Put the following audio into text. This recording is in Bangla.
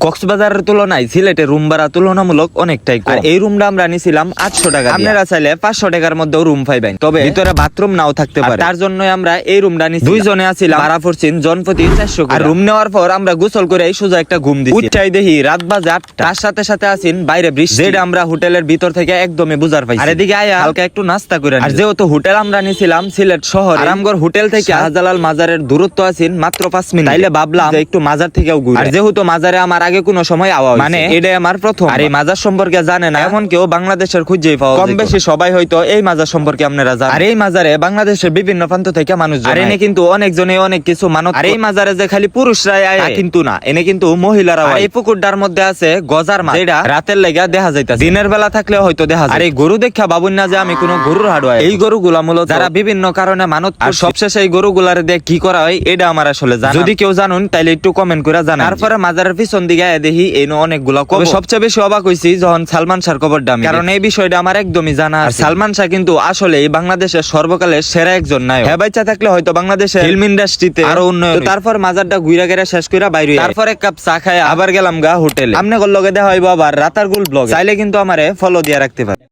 কক্সবাজারের তুলনায় সিলেটে রুম ভাড়া তুলনামূলক অনেকটাই কম। আর এই রুমটা আমরা নিছিলাম 800 টাকা। আপনারা চাইলে 500 টাকার মধ্যেও রুম পাইবেন, তবে ভিতরে বাথরুম নাও থাকতে পারে। তার জন্য আমরা এই রুমটা নিছি। দুইজনে আছিলাম, ভাড়া পড়ছেন জনপ্রতি 400 টাকা। আর রুম নেওয়ার পর আমরা গোসল করে সোজা একটা ঘুম দিছি। উঠটাই দেখি রাত বাজে 8টা। তার সাথে সাথে আছেন বাইরে বৃষ্টি, যেটা আমরা হোটেলের ভিতর থেকে একদমই বুঝার পাইছি। আর এদিকে আয়া হালকা একটু নাস্তা করে। আর যেহেতু হোটেল আমরা নিছিলাম সিলেট শহর, আরামগড় হোটেল থেকে শাহজালাল মাজারের দূরত্ব আছেন মাত্র 5 মিনিট। তাইলে ভাবলাম যে একটু মাজার থেকেও ঘুরে। আর যেহেতু মাজারে আমার আগে কোনো সময় আওয়া হয়নি, মানে এটাই আমার প্রথম। আর এই মাজার সম্পর্কে জানে না এমন কেউ বাংলাদেশের খুঁজেই পাওয়া যায়। কম বেশি সবাই হয়তো এই মাজার সম্পর্কে আপনারা জানেন। আর এই মাজারে বাংলাদেশের বিভিন্ন প্রান্ত থেকে মানুষ যায়। আর এনে কিন্তু অনেকজনে অনেক কিছু মানত। আর এই মাজারে যে খালি পুরুষরাই আয় কিন্তু না, এনে কিন্তু মহিলারাও। এই পুকুরটার মধ্যে আছে গজার মাছ, যেটা রাতের লেগা দেখা যাইতাছে, দিনের বেলা থাকলে হয়তো দেখা যায়। আর এই গরু দেখা ভাবুন না যে আমি কোনো গরুর হাড় হয়। এই গরুগুলা মূলত যারা বিভিন্ন কারণে মানত, আর সবশেষে এই গরুগুলার দিয়ে কি করা হয় এটা আমার আসলে জানা। যদি কেউ জানুন তাইলে একটু কমেন্ট করে জানান। তারপরে মাজারের পিছন দিকে দেখি এই অনেকগুলা কবর। সবচেয়ে বেশি অবাক হইছি যখন সালমান শাহর কবরটা, কারণ এই বিষয়টা আমার একদমই জানা। আর সালমান শাহ কিন্তু আসলে বাংলাদেশের সর্বকালের সেরা একজন নায়ক। হ্যাঁ, বাচ্চা থাকলে হয়তো বাংলাদেশের ফিল্ম ইন্ডাস্ট্রিতে আরো উন্নয়ন। তারপর মাজারটা ঘুরা গেরা শেষ করে বাইরে, তারপর এক কাপ চা খায় আবার গেলাম গা হোটেলে। আমনে লগে দেখা হইব আবার রাতারগুল ব্লগে। চাইলে কিন্তু আমারে ফলো দিয়ে রাখতে পারে।